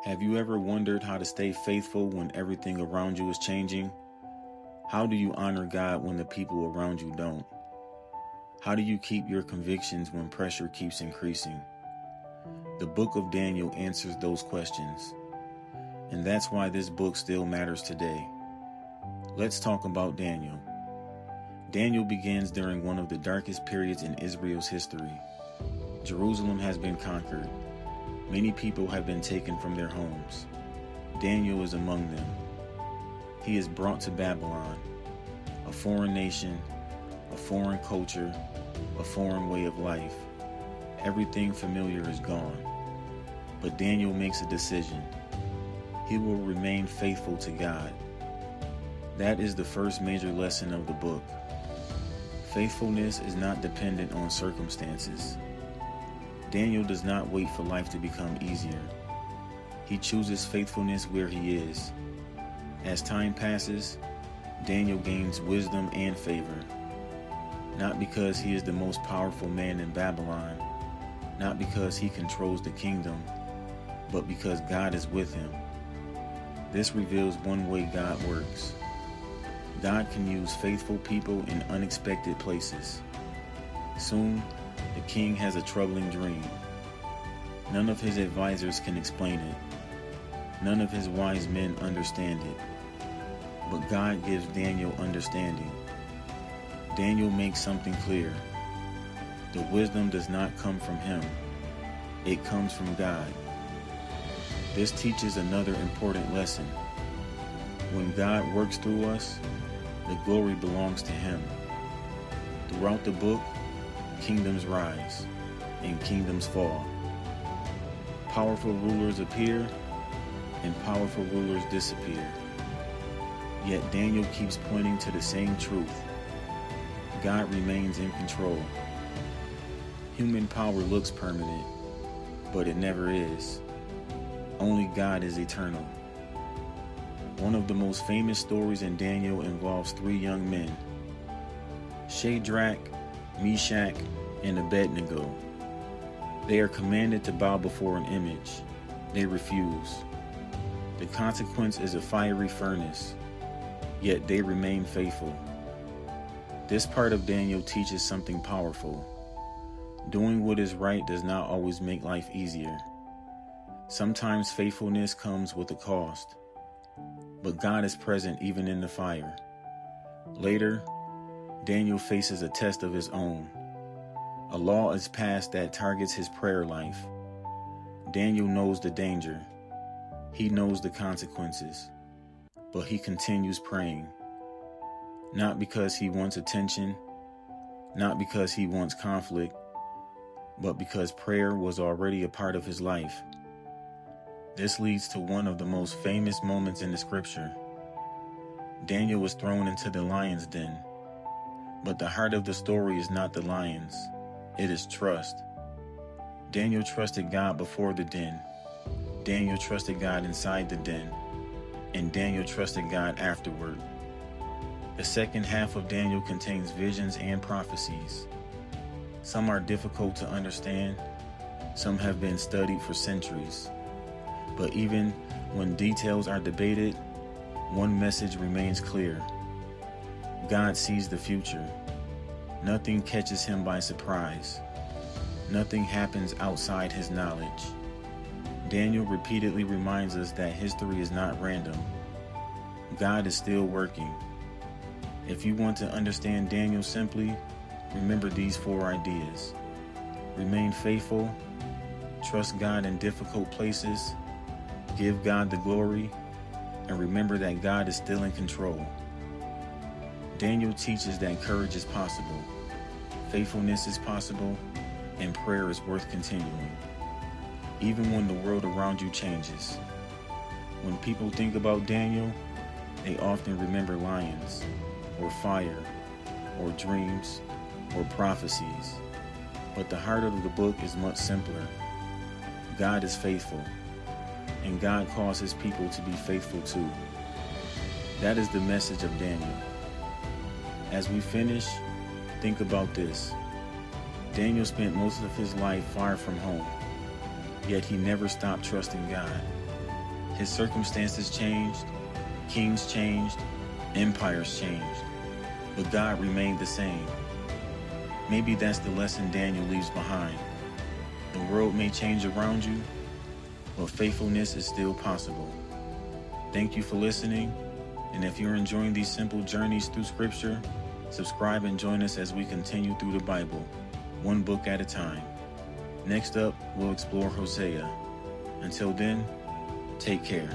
Have you ever wondered how to stay faithful when everything around you is changing? How do you honor God when the people around you don't? How do you keep your convictions when pressure keeps increasing? The book of Daniel answers those questions, and that's why this book still matters today. Let's talk about Daniel. Daniel begins during one of the darkest periods in Israel's history. Jerusalem has been conquered. Many people have been taken from their homes. Daniel is among them. He is brought to Babylon, a foreign nation, a foreign culture, a foreign way of life. Everything familiar is gone. But Daniel makes a decision. He will remain faithful to God. That is the first major lesson of the book. Faithfulness is not dependent on circumstances. Daniel does not wait for life to become easier. He chooses faithfulness where he is. As time passes, Daniel gains wisdom and favor. Not because he is the most powerful man in Babylon, not because he controls the kingdom, but because God is with him. This reveals one way God works. God can use faithful people in unexpected places. Soon, the king has a troubling dream. None of his advisors can explain it. None of his wise men understand it. But God gives Daniel understanding. Daniel makes something clear. The wisdom does not come from him. It comes from God. This teaches another important lesson. When God works through us, the glory belongs to him. Throughout the book, kingdoms rise and kingdoms fall. Powerful rulers appear and powerful rulers disappear. Yet Daniel keeps pointing to the same truth. God remains in control. Human power looks permanent, but it never is. Only God is eternal. One of the most famous stories in Daniel involves three young men, Shadrach, Meshach, and Abednego. They are commanded to bow before an image. They refuse. The consequence is a fiery furnace, yet they remain faithful. This part of Daniel teaches something powerful. Doing what is right does not always make life easier. Sometimes faithfulness comes with a cost, but God is present even in the fire. Later, Daniel faces a test of his own. A law is passed that targets his prayer life. Daniel knows the danger. He knows the consequences, but he continues praying. Not because he wants attention, not because he wants conflict, but because prayer was already a part of his life. This leads to one of the most famous moments in the scripture. Daniel was thrown into the lion's den, but the heart of the story is not the lions. It is trust. Daniel trusted God before the den. Daniel trusted God inside the den. And Daniel trusted God afterward. The second half of Daniel contains visions and prophecies. Some are difficult to understand. Some have been studied for centuries. But even when details are debated, one message remains clear. God sees the future. Nothing catches him by surprise. Nothing happens outside his knowledge. Daniel repeatedly reminds us that history is not random. God is still working. If you want to understand Daniel simply, remember these 4 ideas. Remain faithful, trust God in difficult places, give God the glory, and remember that God is still in control. Daniel teaches that courage is possible, faithfulness is possible, and prayer is worth continuing, even when the world around you changes. When people think about Daniel, they often remember lions, or fire, or dreams, or prophecies. But the heart of the book is much simpler. God is faithful, and God calls his people to be faithful too. That is the message of Daniel. As we finish, think about this. Daniel spent most of his life far from home, yet he never stopped trusting God. His circumstances changed, kings changed, empires changed, but God remained the same. Maybe that's the lesson Daniel leaves behind. The world may change around you, but faithfulness is still possible. Thank you for listening, and if you're enjoying these simple journeys through Scripture, subscribe and join us as we continue through the Bible, one book at a time. Next up, we'll explore Hosea. Until then, take care.